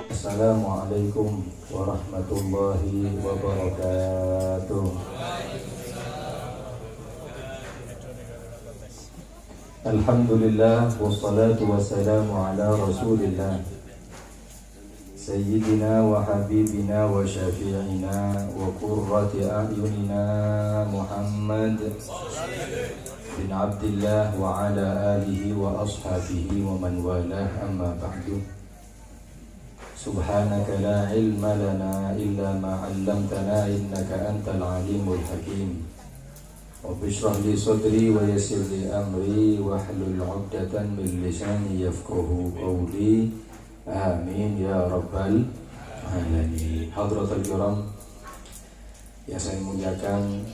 Assalamualaikum warahmatullahi wabarakatuh. Alhamdulillah wassalatu wassalamu ala Rasulillah Sayyidina wa habibina wa syafi'ina wa qurrati a'yunina Muhammad bin Abdillah wa ala alihi wa ashabihi wa man walah, amma ba'du. Subhanaka la ilma lana illa ma 'allamtana innaka antal alimul hakim. Rabbi shrah li sadri wa yassir li amri wahlul 'uqdatam min lisani yafqahu qawli. Amin ya rabbal alamin. Hadratul kiram yang saya muliakan,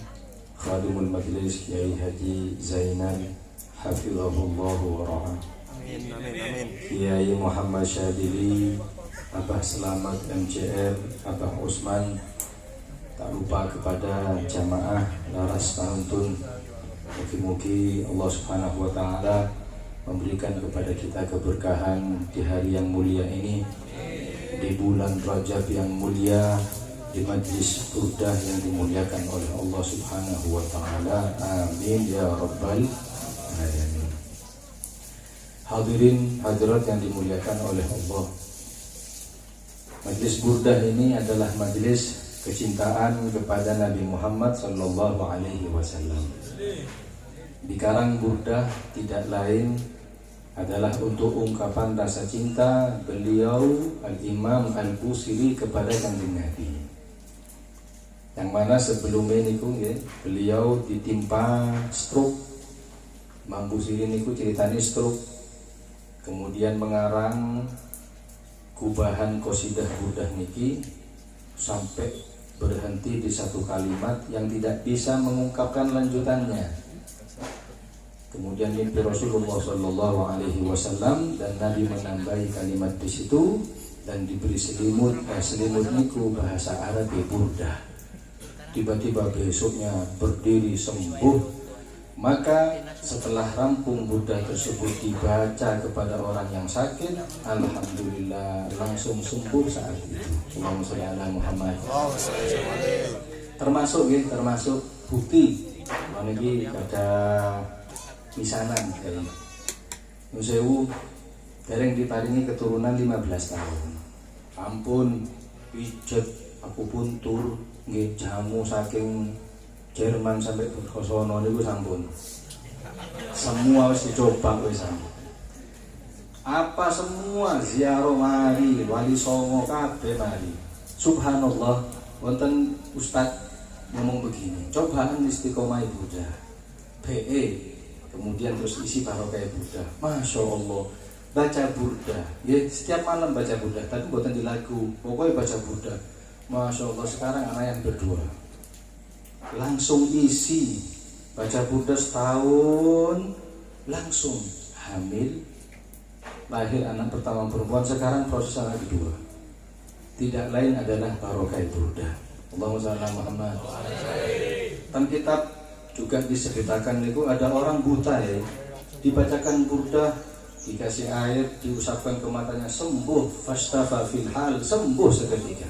Khadimul Majlis Kiai Haji Zainal hafizahullah wa ra'ah. Amin amin amin. Kiai Muhammad Syadili, Abah Selamat MCR, Abah Usman, tak lupa kepada jamaah Laras Tahuntun. Mugi-mugi Allah Subhanahu wa Ta'ala memberikan kepada kita keberkahan di hari yang mulia ini, di bulan Rajab yang mulia, di majlis burdah yang dimuliakan oleh Allah Subhanahu wa Ta'ala. Amin ya rabbal alamin. Hadirin hadirat yang dimuliakan oleh Allah, majlis burdah ini adalah majlis kecintaan kepada Nabi Muhammad sallallahu alaihi wasallam. Di karang burdah tidak lain adalah untuk ungkapan rasa cinta beliau Al-Imam Al-Busiri kepada Kanjeng Nabi. Yang mana sebelumnya niku beliau ditimpa stroke. Imam Busiri niku ceritanya stroke, kemudian mengarang kubahan qasidah burdah niki sampai berhenti di satu kalimat yang tidak bisa mengungkapkan lanjutannya. Kemudian mimpi Rasulullah Sallallahu Alaihi Wasallam dan Nabi menambahi kalimat di situ dan diberi selimut niku bahasa Arab burdah. Tiba-tiba besoknya berdiri sembuh. Maka setelah rampung burdah tersebut dibaca kepada orang yang sakit, alhamdulillah langsung sembuh saat itu. Allahumma sholli ala Muhammad. Termasuk bukti meniki ada misanan dari Nusewu dereng diparingi keturunan 15 tahun. Ampun pijet aku pun tur nggih jamu saking Jerman sampai Kosono niku sampun. Semua wis dicoba wis sampun. Apa semua ziarah mari, wali songo kabeh mari. Subhanallah, wonten ustaz ngomong begini, cobaan istiqomah Buddha. BE, kemudian terus isi barokah Buddha. Masya Allah, baca Buddha. Ya, setiap malam baca Buddha, tapi buatan di lagu. Pokoknya baca Buddha. Masya Allah, sekarang anak yang berdua langsung isi baca Buddha setahun, langsung hamil, lahir anak pertama perempuan, sekarang proses anak kedua. Tidak lain adalah barokah Buddha. Allahumma shalli ala Muhammad. Dan kitab juga diceritakan itu ada orang buta ya, dibacakan Buddha, dikasih air, diusapkan ke matanya, sembuh, fastafa fil hal, sembuh seketika.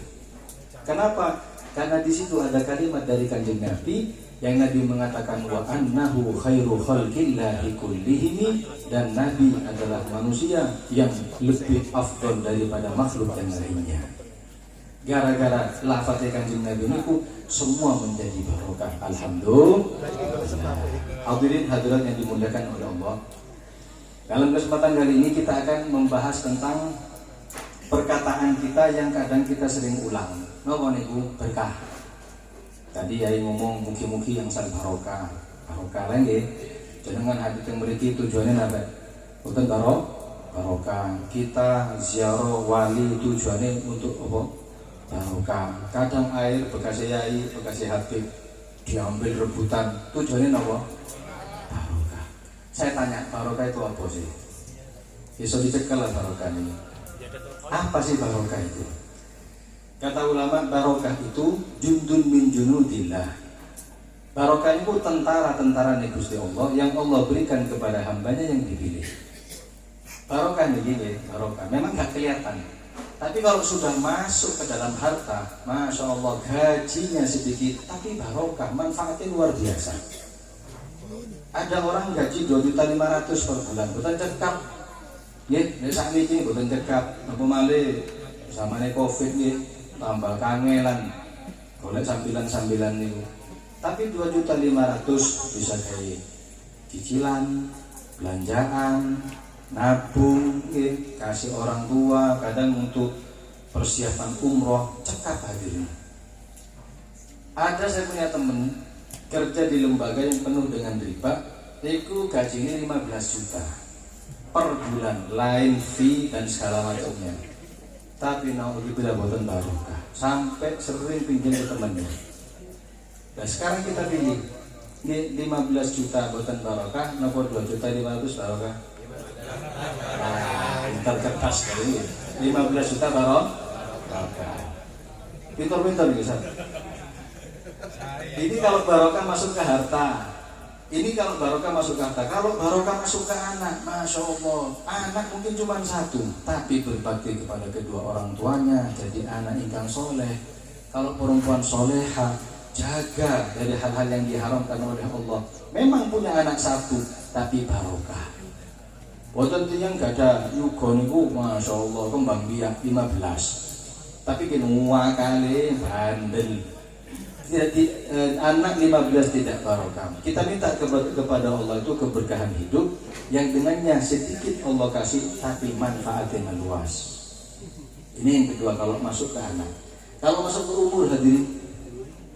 Kenapa? Karena di situ ada kalimat dari Kanjeng Nabi yang Nabi mengatakan wa annahu khairu khalqillahi kullihim, dan Nabi adalah manusia yang lebih afdal daripada makhluk yang lainnya. Gara-gara lafaznya Kanjeng Nabi niku semua menjadi barokah. Alhamdulillah. Hadirin hadirat yang dimuliakan oleh Allah, dalam kesempatan kali ini kita akan membahas tentang perkataan kita yang kadang kita sering ulang. Napa niku berkah. Tadi yai ngomong mugi-mugi yang sal barokah. Barokah lah nggih. Jenengan hadits yang mriki tujuannya napa? Boten barokah. Kita ziarah wali tujuannya untuk apa? Barokah. Kadang air bekas yai, bekas habib diambil rebutan. Tujuannya napa? Barokah. Saya tanya, barokah itu apa sih? Bisa dicekal lah barokah ini. Apa sih barokah itu? Kata ulama, barokah itu jundun min junudillah. Barokah itu tentara-tentara Gusti Allah yang Allah berikan kepada hambanya yang dipilih. Barokah begini, barokah memang gak kelihatan. Tapi kalau sudah masuk ke dalam harta, Masya Allah gajinya sedikit, tapi barokah, manfaatnya luar biasa. Ada orang gaji 2.500.000 per bulan, bukan cekap. Ya, saat ini bukan cekap. Apa malih zamane Covid nggih, tambah kangelan. Golek sambilan-sambilan niku. Tapi 2.500.000 bisa kayak cicilan, belanjaan, nabung, kasih orang tua, kadang untuk persiapan umroh, cekap hadirin. Ada saya punya temen kerja di lembaga yang penuh dengan riba, itu gajinya 15 juta per bulan, lain fee dan segala macamnya. Tapi naudzubillah boten barokah, sampai sering pinjam ke temannya. Nah sekarang kita pilih, ini 15 juta boten barokah, nomor 2.500.000 barokah. Pintar kertas kali ini 15 juta barokah. Pintar-pintar bisa. Ini kalau barokah masuk ke harta. Ini kalau barokah masuk ke harta. Kalau barokah masuk ke anak, Masya Allah, anak mungkin cuma satu, tapi berbakti kepada kedua orang tuanya, jadi anak ingkang soleh. Kalau perempuan soleha, jaga dari hal-hal yang diharamkan oleh Allah. Memang punya anak satu, tapi barokah. Boten tiyang gak ada yuga niku, Masya Allah, kembang biak 15. Tapi kenua kali bandel. Jadi anak 15 tidak barokah. Kita minta kepada Allah itu keberkahan hidup yang dengannya sedikit Allah kasih tapi manfaatnya luas. Ini yang kedua kalau masuk ke anak. Kalau masuk ke umur hadirin,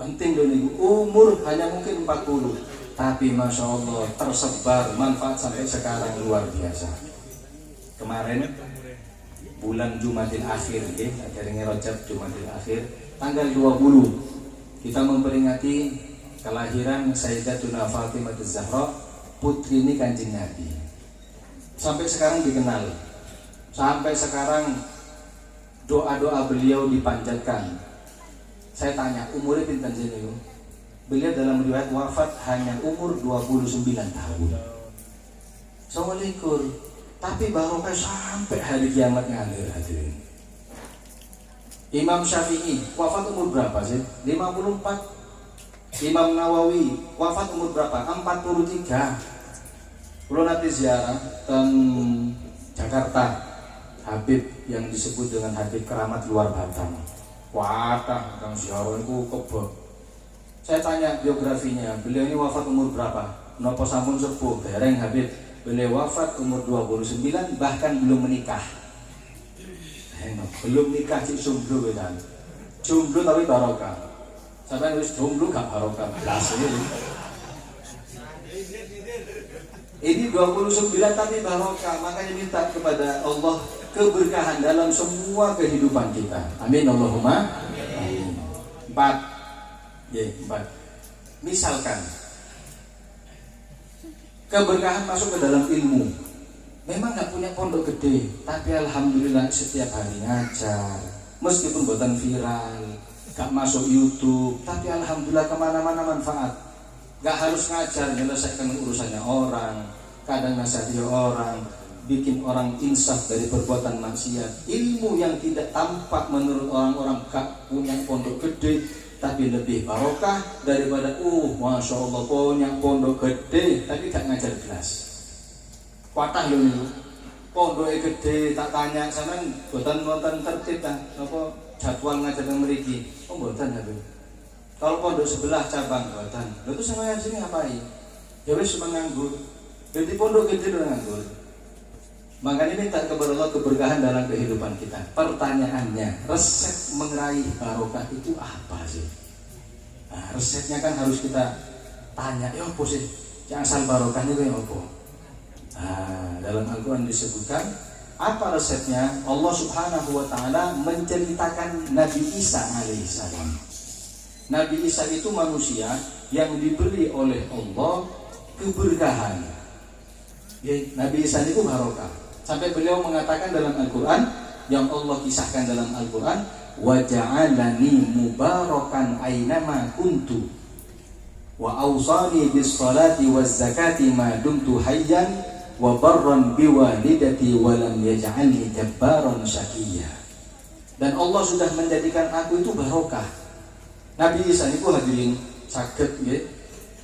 penting dong ibu. Umur hanya mungkin 40, tapi Masya Allah tersebar manfaat sampai sekarang luar biasa. Kemarin bulan Jumadil Akhir, akhirnya Rajab Jumadil Akhir, tanggal 20 kita memperingati kelahiran Sayyidatuna Fatimah Az-Zahra, putri ini Kanjeng Nabi. Sampai sekarang dikenal. Sampai sekarang doa-doa beliau dipanjatkan. Saya tanya, umurnya pinten jenengan? Beliau dalam riwayat wafat hanya umur 29 tahun. Assalamualaikum. Tapi barokah sampai hari kiamat ngalir hadirin. Imam Syafi'i wafat umur berapa sih? 54. Imam Nawawi wafat umur berapa? 43. Kalau nanti ziarah dan Jakarta, Habib yang disebut dengan Habib Keramat Luar Batang. Wadah, kang ziarah itu kebo. Saya tanya biografinya, beliau ini wafat umur berapa? Nopo sampun sepuh, dereng Habib. Beliau wafat umur 29, bahkan belum menikah. Belum nikah cik jomblo kan. Jomblo tapi barokah. Sampai wis jomblo gak barokah. Blas ini 29 tapi barokah. Makanya minta kepada Allah keberkahan dalam semua kehidupan kita. Amin Allahumma amin. 4. Misalkan keberkahan masuk ke dalam ilmu. Memang gak punya pondok gede, tapi alhamdulillah setiap hari ngajar. Meskipun buatan viral, gak masuk YouTube, tapi alhamdulillah kemana-mana manfaat. Gak harus ngajar menyelesaikan urusannya orang, kadang nasihati orang, bikin orang insaf dari perbuatan maksiat. Ilmu yang tidak tampak menurut orang-orang gak punya pondok gede, tapi lebih barokah daripada Masya Allah punya pondok gede, tapi gak ngajar kelas. Kuatah lho niku. Pondoke gede, tak tanya sampean boten wonten tertib ta? Apa jadwal ngajar nang mriki? Oh mboten ya, Bu. Kalau pondok sebelah cabang boten. Lha terus sampean sini ngapain? Ya wis cuma nganggur. Jadi pondok gede lho nganggur. Makanya minta kepada Allah keberkahan dalam kehidupan kita. Pertanyaannya, resep meraih barokah itu apa sih? Nah, resepnya kan harus kita tanya, ya apa sih? Yang asal barokahnya itu ya apa? Nah, dalam Al-Quran disebutkan apa resepnya? Allah Subhanahu wa ta'ala menceritakan Nabi Isa alaihissalam. Nabi Isa itu manusia yang diberi oleh Allah keberkahan. Ya, Nabi Isa itu barokah. Sampai beliau mengatakan dalam Al-Quran, yang Allah kisahkan dalam Al-Quran, wa ja'alani mubarakan aynama kuntu wa awsani bis salati waz zakati ma dumtu hayyan wa barran biwalidati wa lam yaj'alni jabbaran syaqiyya. Dan Allah sudah menjadikan aku itu barokah. Nabi Isa itu hadirin sakit ya,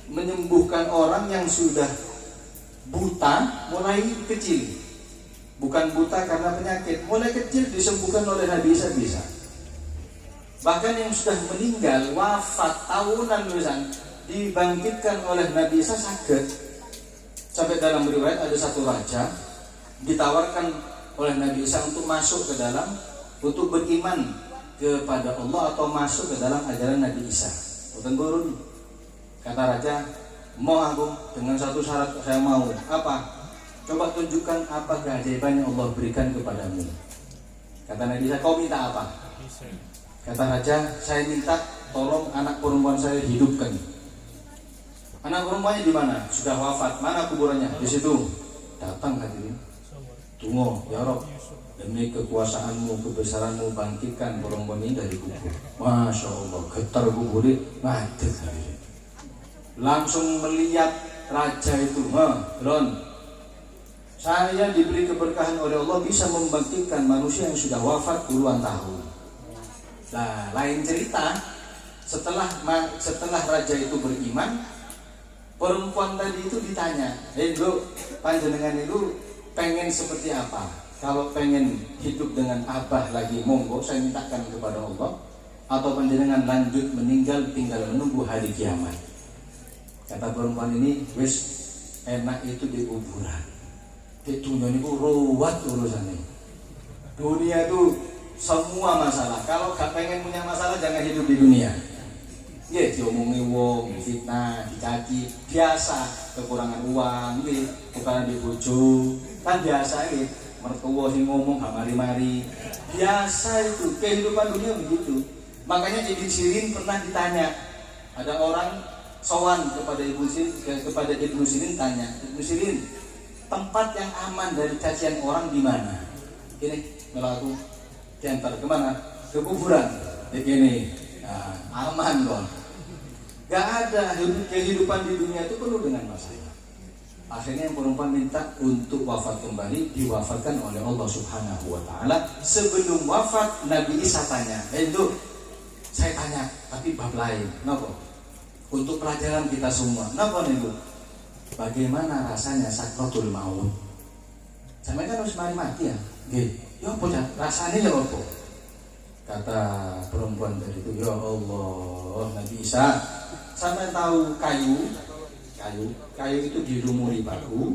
menyembuhkan orang yang sudah buta mulai kecil. Bukan buta karena penyakit, mulai kecil disembuhkan oleh Nabi Isa bisa. Bahkan yang sudah meninggal, wafat tahunan misalnya, dibangkitkan oleh Nabi Isa sakit. Sampai dalam riwayat ada satu raja ditawarkan oleh Nabi Isa untuk masuk ke dalam, untuk beriman kepada Allah atau masuk ke dalam ajaran Nabi Isa. Bukan guru. Kata raja, mau aku dengan satu syarat, saya mau. Apa? Coba tunjukkan apa keajaiban yang Allah berikan kepadamu. Kata Nabi Isa, kau minta apa? Kata raja, saya minta tolong anak perempuan saya hidupkan. Anak perempuannya di mana? Sudah wafat. Mana kuburannya? Di situ. Datang hadirin. Tunggu, ya Rob, demi kekuasaanmu, kebesaranmu, bangkitkan perempuan ini dari kubur. Masya Allah, getar kubur ini ngadeg hadirin. Langsung melihat raja itu, Ron, saya diberi keberkahan oleh Allah bisa membangkitkan manusia yang sudah wafat puluhan tahun. Nah, lain cerita, setelah raja itu beriman, perempuan tadi itu ditanya, lu panjenengan itu pengen seperti apa? Kalau pengen hidup dengan abah lagi, monggo saya mintakan kepada Allah. Atau panjenengan lanjut meninggal tinggal menunggu hari kiamat. Kata perempuan ini, wis enak itu di kuburan. Di dunia ini ruwet urusannya. Dunia itu semua masalah. Kalau gak pengen punya masalah jangan hidup di dunia. Ya, diomongi wong, fitnah, dicaci, biasa. Kekurangan uang, kekurangan di bojo, kan biasa ini. Mertua sing ngomong gak mari-mari. Biasa itu kehidupan dunia begitu. Makanya Ibnu Sirin pernah ditanya. Ada orang sowan kepada Ibnu Sirin tanya, Ibnu Sirin, tempat yang aman dari cacian orang di mana? Ini kalau aku diantar kemana? Ke kuburan. Begini, nah, aman kok. Gak ada kehidupan di dunia itu penuh dengan masalah. Akhirnya yang perempuan minta untuk wafat kembali, diwafatkan oleh Allah Subhanahu wa ta'ala. Sebelum wafat, Nabi Isa tanya, itu saya tanya, tapi bab lain. Kenapa? Untuk pelajaran kita semua. Kenapa nih Bu? Bagaimana rasanya sakratul maut? Sampai kan harus mati ya. Gitu. Ya apa ya? Rasanya ya apa? Kata perempuan tadi itu, ya Allah, Nabi Isa, sampai tahu kayu itu dilumuri paku,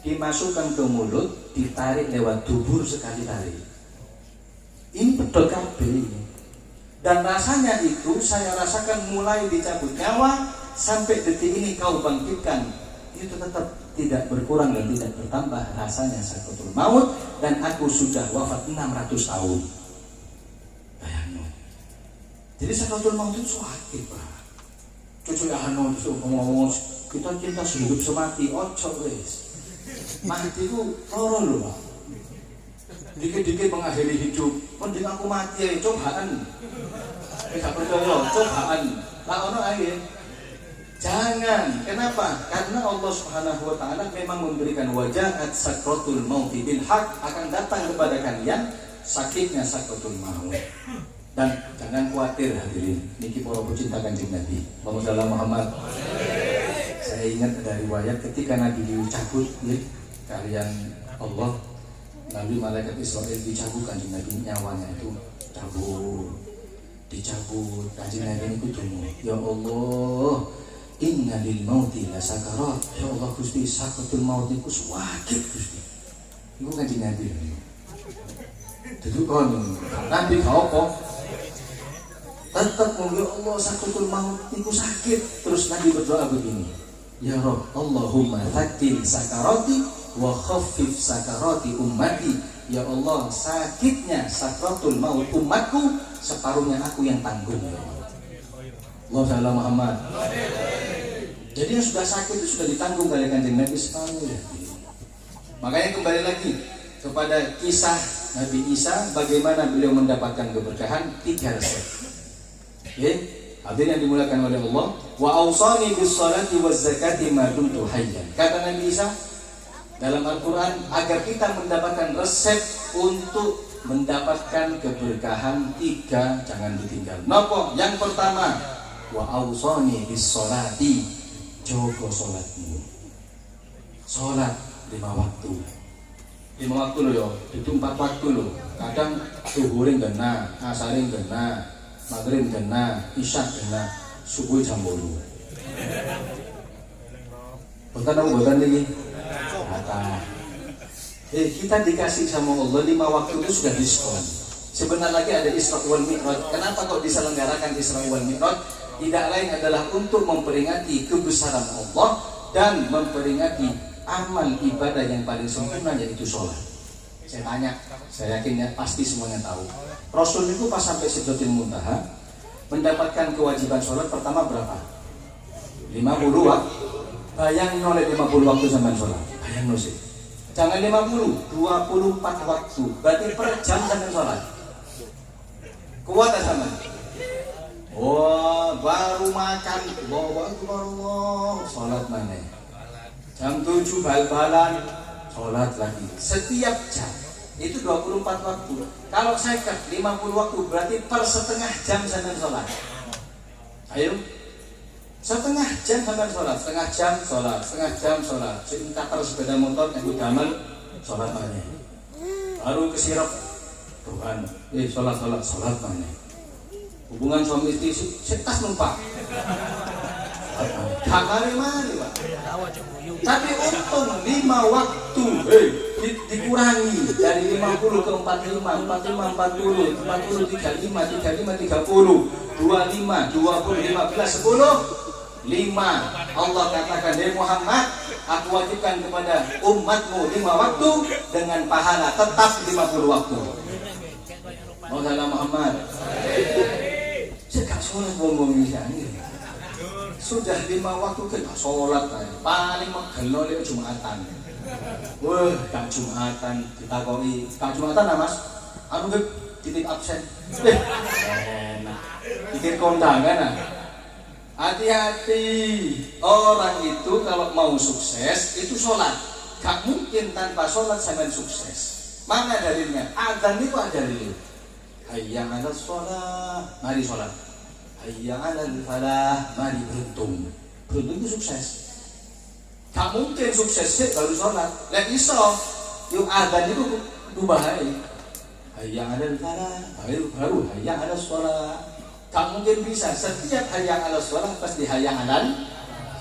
dimasukkan ke mulut, ditarik lewat dubur sekali tarik. Ini pedot kabeh. Dan rasanya itu saya rasakan mulai dicabut nyawa sampai detik ini kau bangkitkan, itu tetap tidak berkurang dan tidak bertambah rasanya sakratul maut, dan aku sudah wafat 600 tahun. Bayangno. Jadi sakratul maut itu sakit, Pak. Cucu ya hano ngomong kita cinta sehidup semati, ojo wis. Mati itu loro lho, Pak. Dikit-dikit mengakhiri hidup, mending aku mati ya, cobaan. Gak percaya, cobaan. Lah ono ae. Jangan. Kenapa? Karena Allah Subhanahu wa ta'ala memang memberikan wajahat sakratul maut bil haq, akan datang kepada kalian sakitnya sakratul maut. Dan jangan khawatir hadirin, niki para pecinta Kanjeng Nabi Muhammad. Saya ingat dari riwayat ketika Nabi dicabut kalian Allah, Nabi malaikat Israel dicabut Kanjeng Nabi, nyawanya itu dicabut Kanjeng Nabi itu dungo, ya Allah, inna lil mauti la sakarat. Ya Allah Gusti, sakratul maut niku sakit Gusti. Iku Kanjeng Nabi. Duduk kon, Nabi kau kok tetap ngomong Allah sakratul maut itu sakit. Terus Nabi berdoa begini, ya Rabb, Allahumma thaqqil sakarati wa khaffif sakarati ummati. Ya Allah, sakitnya sakratul maut umatku separuhnya aku yang tanggung. Ya Allah. Allahumma shalli Muhammad. Jadi yang sudah sakit itu sudah ditanggung oleh Kanjeng Nabi separuh ya. Makanya kembali lagi kepada kisah Nabi Isa, bagaimana beliau mendapatkan keberkahan 3 resep. Hadirin yang dimuliakan oleh Allah, wa awsani bis salati waz zakati ma dumtu hayyan. Kata Nabi Isa dalam Al-Quran agar kita mendapatkan resep untuk mendapatkan keberkahan 3 jangan ditinggal. Napa? Yang pertama, wa awsani bis salati, jaga salatmu. Salat 5 waktu. 5 waktu loh yo, itu 4 waktu loh. Kadang zuhurin kena, asarin kena, maghrib kena, isya kena, subuh jam 8. Bukan lagi. Kata. Kita dikasih sama Allah 5 waktu itu sudah diskon. Sebentar lagi ada Isra wal Mi'raj. Kenapa kok diselenggarakan Isra wal Mi'raj? Tidak lain adalah untuk memperingati kebesaran Allah dan memperingati amal ibadah yang paling sempurna, yaitu sholat. Saya tanya, saya yakin pasti semuanya tahu. Rasul itu pas sampai Sidratul Muntaha mendapatkan kewajiban sholat pertama berapa? 50 waktu. Bayangin oleh 50 waktu zaman sholat. Bayangin sih. Jangan 50, 24 waktu. Berarti per jam zaman sholat. Kuat sama. Oh, baru makan, bawa sholat mana? Jam 7 bal-balan, sholat lagi. Setiap jam itu 24 waktu. Kalau saya 50 waktu berarti per setengah jam sampai sholat. Ayo, setengah jam sampai sholat, setengah jam sholat, setengah jam sholat. Sebentar sepeda motor yang damel sholat mana? Baru kesirap Tuhan, sholat mana? Hubungan suami istri setas numpak. Mari Pak. Tapi untung 5 waktu dikurangi dari 50 ke 45, 45, 40, 40, 35, 35, 30, 25, 20, 15, 10, 5. Allah katakan, "Hai Muhammad, aku wajibkan kepada umatmu 5 waktu dengan pahala tetap 50 waktu." Maulana Muhammad. Cekak sholat ngomong ini. Sudah 5 waktu kita sholat paling megel oleh Jumatan. Wah, gak Jumatan ditakoni, gak Jumatan lah Mas. Anu ke titip absen. Enak. Bikin kondangan ah. Hati-hati. Orang itu kalau mau sukses itu sholat. Gak mungkin tanpa sholat sampai sukses. Mana dalilnya? Adzan itu ada dalil. Hayya 'alas sholat. Mari sholat. Hayya 'alal falah, mari beruntung. Beruntung itu sukses. Gak mungkin sukses sih baru sholat. Lek iso, yuk adzan itu bahaya. Hayya 'alal falah, baru hayya 'alas sholat. Gak mungkin bisa. Setiap hayya 'alas sholat pasti hayya 'alal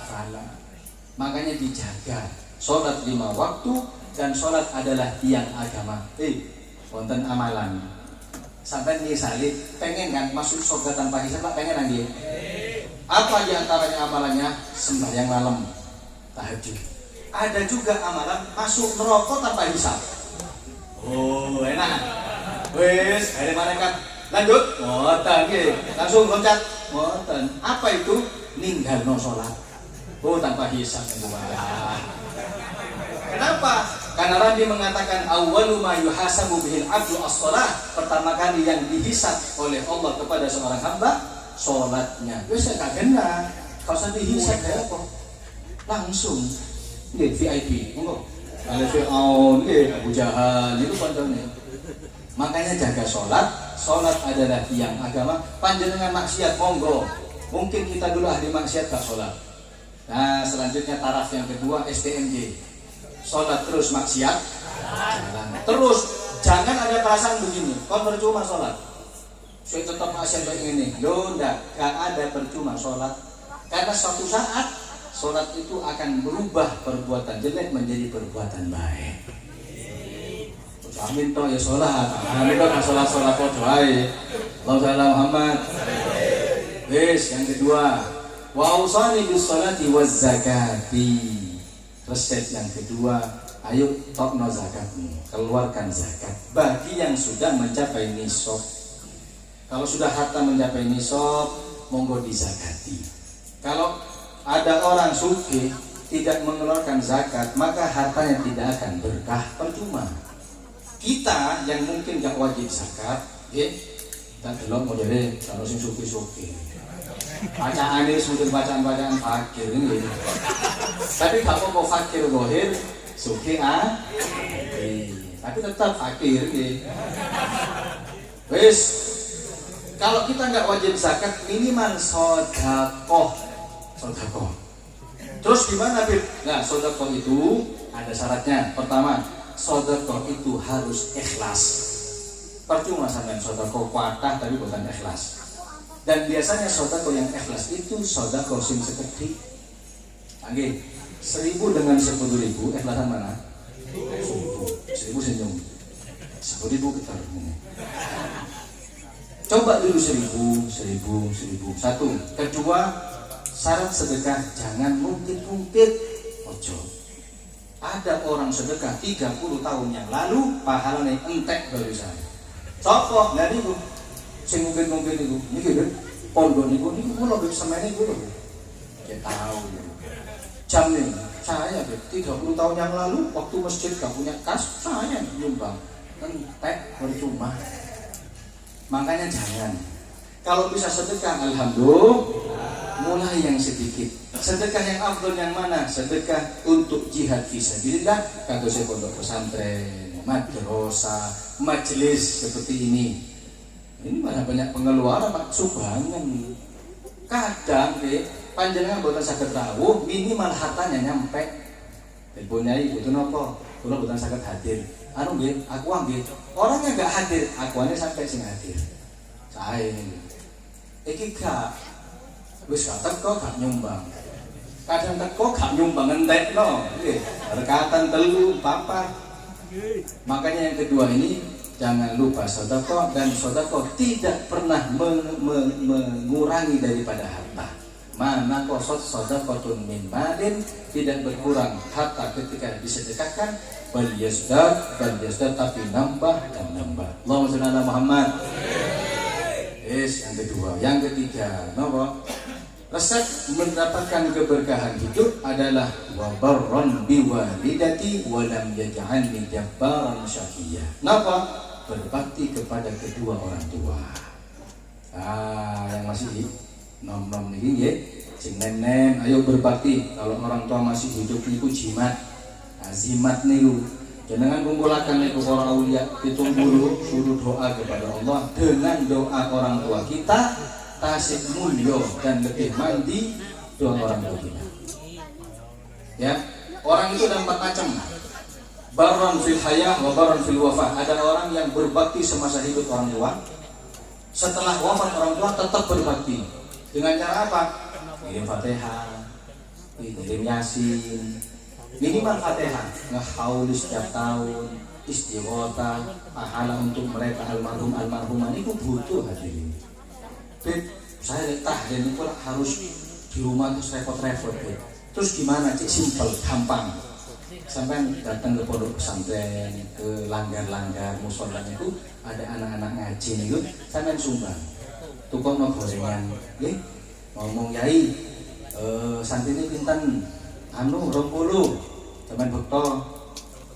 falah. Makanya dijaga. Sholat 5 waktu dan sholat adalah tiang agama. Wonten amalan. Sampai misalnya pengen kan masuk surga tanpa hisab, Pak, pengen lagi. Apa diantaranya amalannya? Sembahyang malam, tahajud. Ada juga amalan masuk neraka tanpa hisab. Oh, enak. Wes, hari malaikat lanjut. Ngoten nggih. Langsung loncat. Ngoten. Apa itu? Ninggalno salat. Oh, tanpa hisab. Kenapa? Karena Nabi mengatakan awwalu ma yuhasabu bihil abdu as-shalah. Pertama kali yang dihisab oleh Allah kepada seorang hamba salatnya. Wis gak kena. Kalau sampai dihisab ya apa? Langsung nggih VIP. Monggo. Kalau Firaun nggih Abu Jahal itu contohnya. Makanya jaga salat. Salat adalah tiang agama. Panjenengan maksiat monggo. Mungkin kita dulu ahli maksiat gak salat. Nah, selanjutnya taraf yang kedua STMJ. Sholat terus maksiat jalan. Terus jangan ada perasaan begini, kau percuma sholat, saya tetap maksiat kayak ini. Loh, gak ada percuma sholat. Karena suatu saat sholat itu akan berubah perbuatan jelek menjadi perbuatan baik. amin toh ya sholat, amin toh sholat podo ae. Allahumma Muhammad. Wis, yang kedua, wa ausani bis sholati waz zakati. Resep yang kedua, ayo tokno zakatmu, keluarkan zakat bagi yang sudah mencapai nisab. Kalau sudah harta mencapai nisab, monggo dizakati. Kalau ada orang sugih tidak mengeluarkan zakat, maka hartanya tidak akan berkah, percuma. Kita yang mungkin gak wajib zakat, kita delok modele kalau sing sugih-sugih. Bacaane sumber bacaan-bacaan fakir ini. Tapi gak apa-apa fakir bohir, sugih tapi tetap fakir nggih. Wis, kalau kita nggak wajib zakat minimal sedekah. Terus gimana, Bib? Nah, sedekah itu ada syaratnya. Pertama, sedekah itu harus ikhlas. Percuma sampean sedekah kuatah tapi bukan ikhlas. Dan biasanya sedekah yang ikhlas itu sedekah sing sekedhik. Nggih, 1.000 dengan 10.000 ikhlasan mana? 1.000 senyum. 10.000 ketar. Coba dulu 1.000. Satu. Kedua, syarat sedekah jangan mungkit-mungkit. Ojo. Ada orang sedekah 30 tahun yang lalu pahalanya entek barusan. Sopo dari itu sing mungkin itu. Niki lho, pondok niku kula wis semene niku lho. Ya tahu. Jam nih, saya 30 tahun yang lalu waktu masjid gak punya kas, saya nyumbang. Entek percuma. Makanya jangan. Kalau bisa sedekah, alhamdulillah, mulai yang sedikit. Sedekah yang afdal yang mana? Sedekah untuk jihad fisabilillah, kata saya pondok pesantren, madrasah, majelis seperti ini. Ini malah banyak pengeluaran, Pak, sumbangan. Kadang panjenengan boten saged rawuh, minimal hartanya nyampe. Teleponnya butuh napa? Kula boten saged hadir. Anu nggih, aku nggih. Orangnya enggak hadir, akuane sampai sing hadir. Sae. Iki gak wis gak teko gak nyumbang. Kadang teko gak nyumbang entekno. Nggih, rekatan 3, 4. Makanya yang kedua ini jangan lupa sedekah, dan sedekah tidak pernah mengurangi daripada harta. Mana kosot sedekatun min malin, tidak berkurang harta ketika disedekahkan. Bal yazdad tapi nambah dan nambah. Allahumma shalli ala Muhammad. Yes, yang kedua. Yang ketiga, napa? Resep mendapatkan keberkahan hidup adalah wa barran biwalidati wa lam yaj'alni jabbaran syaqiyya. Napa? Berbakti kepada kedua orang tua. Yang masih nom-nom niki nggih, sing nem-nem ayo berbakti. Kalau orang tua masih hidup niku jimat. Azimat niku jenengan kumpulaken niku para aulia, ditumbulu suruh doa kepada Allah. Dengan doa orang tua kita tasik mulya dan lebih mandi doa orang tua kita. Ya, orang itu ada 4 macam. Barran fil hayah wa barran fil wafah. Ada orang yang berbakti semasa hidup orang tua, setelah wafat orang tua tetap berbakti. Dengan cara apa? Kirim Fatihah, kirim Yasin, minimal Fatihah, ngehauli setiap tahun, istighotah, pahala untuk mereka almarhumah itu butuh hadirin. Saya letah dan itu harus di rumah terus repot-repot. Terus gimana? Simpel, gampang. Sampai datang ke pondok pesantren, ke langgar-langgar musolanya itu ada anak-anak ngaji itu, sampai sumbang. Tukang no gorengan, ngomong yai, santri ini pinten, 20, sampai bekto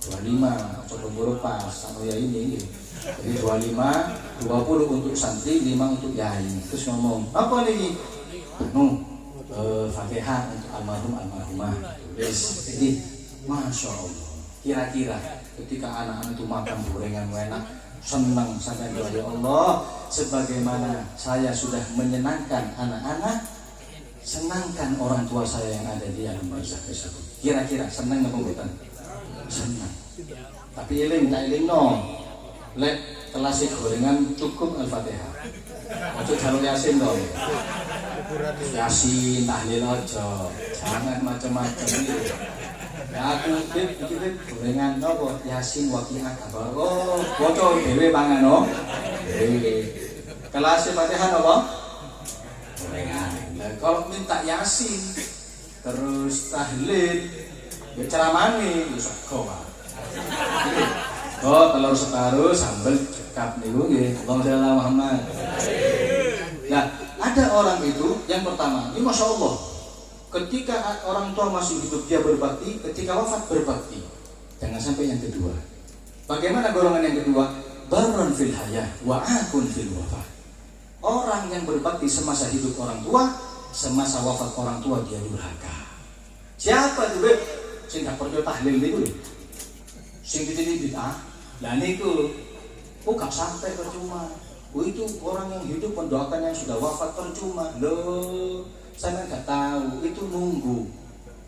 25, coba pas, sama yai ini. Jadi 25, 20 untuk santri, 5 untuk yai. Terus ngomong, apa nih? Fatihah untuk almarhumah. Jadi, Masya Allah. Kira-kira ketika anak-anak itu makan gorengan enak, senang sampai ya Allah, sebagaimana saya sudah menyenangkan anak-anak, senangkan orang tua saya yang ada di alam barzakh tersebut. Kira-kira senang apa bukan? Senang. Tapi eling tak eling no. Lek kelas gorengan cukup Al-Fatihah. Ojo jalur Yasin dong. Yasin tahlil aja. Jangan macam-macam ini. Nah, aku iki gorengan napa Yasin Waqiah apa. Oh, waca dhewe pangan no. Kelas Fatihah apa? Gorengan. Nah, kalau minta Yasin terus tahlil ya ceramane ya sego Pak. Oh, telur separuh sambel cekap niku nggih. Allahumma Muhammad. Nah, ada orang itu yang pertama, ini Masya Allah, ketika orang tua masih hidup dia berbakti, ketika wafat berbakti. Jangan sampai yang kedua. Bagaimana golongan yang kedua? Barron fil hayah wa akun fil wafah. Orang yang berbakti semasa hidup orang tua, semasa wafat orang tua dia durhaka. Siapa itu? Sing gak percaya tahlil niku lho. Sing titik lah niku gak sampai percuma. Itu orang yang hidup mendoakan yang sudah wafat percuma. Loh, saya nggak tahu, itu nunggu.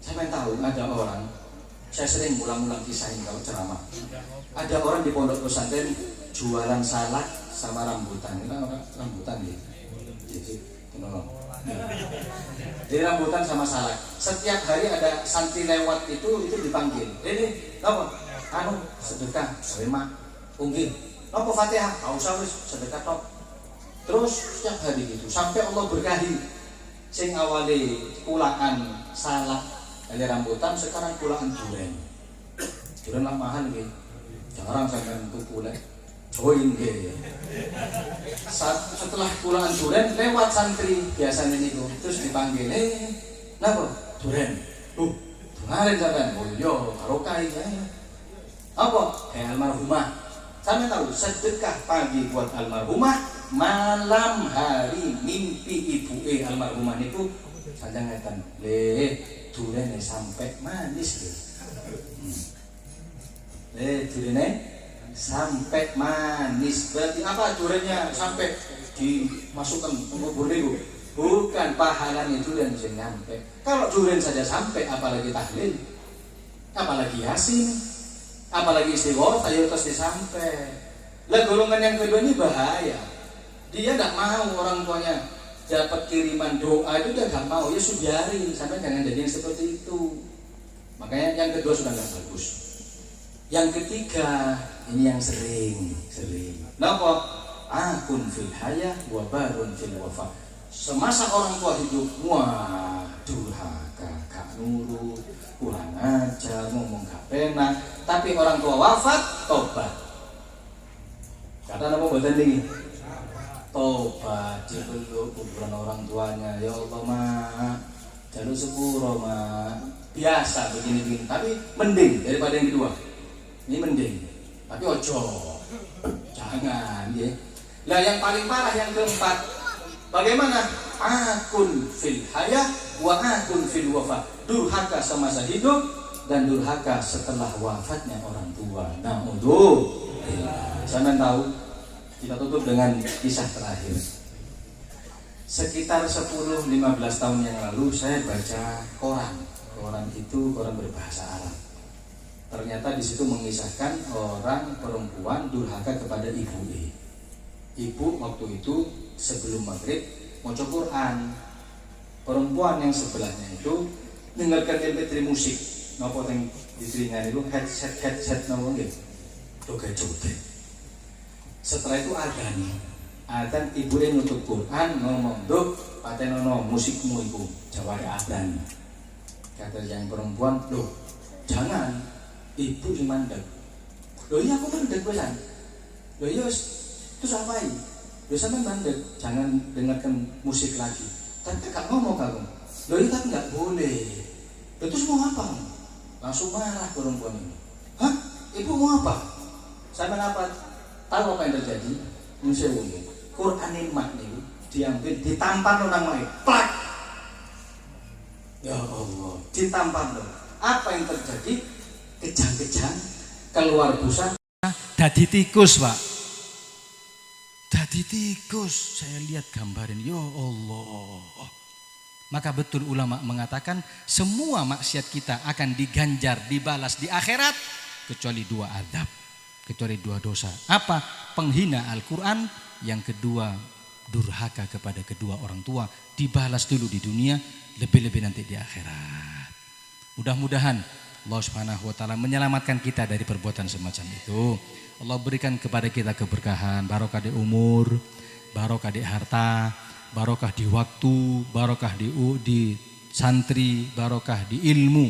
Saya tahu ada orang, saya sering ulang-ulang kisah ini kalau ceramah. Ada orang di pondok pesantren jualan salak sama rambutan. Ini orang rambutan gitu. Jadi rambutan sama salak. Setiap hari ada santri lewat itu dipanggil. Ini apa? Anu sedekah, terima, unggih. Apa Fatihah? Enggak usah wis sedekah tok. Terus setiap hari gitu sampai Allah berkahi. Sing awali kulaan salak dari rambutan sekarang kulaan duren. Duren lah mahal nggih. Jarang sampean tuku lek. Join nggih. Setelah kulaan duren lewat santri biasanya niku terus dipanggil, napa? Duren. Kemarin sampean. Oh iya, barokah ya. Apa? Almarhumah. Sampai tahu sedekah pagi buat almarhumah, malam hari mimpi ibu almarhumah niku sanjang ngeten. Durene sampai manis lho. Durene sampai manis. Berarti apa durennya sampai dimasukkan ke kubur niku? Bukan pahalanya duren sing nyampe. Kalau duren saja sampai apalagi tahlil, apalagi yasin, apalagi istighfar, ayo terus disampai. Lah golongan yang kedua ini bahaya. Dia tidak mau orang tuanya dapat kiriman doa itu dia tidak mau. Ya sudari, sampai jangan jadi yang seperti itu. Makanya yang kedua sudah nggak bagus. Yang ketiga ini yang sering. Napa? Akun fil hayah wa barun fil wafah. Semasa orang tua hidup, wah durhaka, gak nurut, kurang ajar, ngomong gak penak. Tapi orang tua wafat, tobat. Kata apa buatan ini? Tobat, dipeluk kuburan orang tuanya. Ya Allah mak, jalur sepuro mak. Biasa begini-begini, tapi mending daripada yang kedua. Ini mending, tapi ojo, jangan ya. Nah yang paling parah yang keempat, bagaimana? Akun fil hayah wa akun fil wafah. Durhaka semasa hidup dan durhaka setelah wafatnya orang tua. Nah untuk saya tahu, kita tutup dengan kisah terakhir. Sekitar 10-15 tahun yang lalu saya baca koran. Koran itu koran berbahasa Arab. Ternyata di situ mengisahkan orang perempuan durhaka kepada ibu. Ibu waktu itu sebelum maghrib maca Quran. Perempuan yang sebelahnya itu dengarkan MP3 musik. Napa teng di telinga itu headset napa nggih. Joget-joget. Setelah itu adzan ibu nutup Quran ngomong, "Duk, patenono musikmu iku jaware adzan." Kata yang perempuan, "Loh, jangan. Ibu sing mandeg." "Loh iya aku mandeg pisan." "Loh iya terus apa ini?" "Loh sampean mandeg, jangan dengarkan musik lagi." "Tapi gak ngomong kamu." "Loh iya tapi gak boleh." "Loh terus mau apa?" Langsung marah perempuan ini. "Hah? Ibu mau apa?" "Sampean apa?" Tahu apa yang terjadi? Museum Quran nikmat nih diambil ditampar orang lain. Plak. Ya Allah, ditampar loh. Apa yang terjadi? Kejang-kejang keluar busa. Dadi tikus, Pak. Dadi tikus. Saya lihat gambarin. Ya Allah. Maka betul ulama mengatakan semua maksiat kita akan diganjar, dibalas di akhirat kecuali dua azab, kecuali dua dosa. Apa? Penghina Al-Quran. Yang kedua durhaka kepada kedua orang tua. Dibalas dulu di dunia, lebih-lebih nanti di akhirat. Mudah-mudahan Allah Subhanahu wa taala menyelamatkan kita dari perbuatan semacam itu. Allah berikan kepada kita keberkahan, barokah di umur, barokah di harta, barokah di waktu, barokah di santri, barokah di ilmu,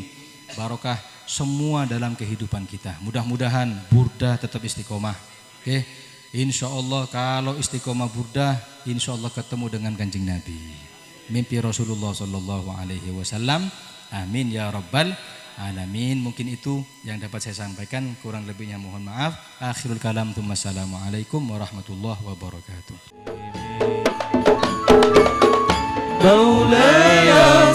barokah semua dalam kehidupan kita. Mudah-mudahan Burdah tetap istiqomah. Oke. Insya Allah kalau istiqomah Burdah, insya Allah ketemu dengan Kanjeng Nabi. Mimpi Rasulullah Sallallahu Alaihi Wasallam. Amin ya Rabbal Alamin. Mungkin itu yang dapat saya sampaikan, kurang lebihnya mohon maaf. Akhirul kalam, wassalamualaikum warahmatullahi wabarakatuh. Maulaya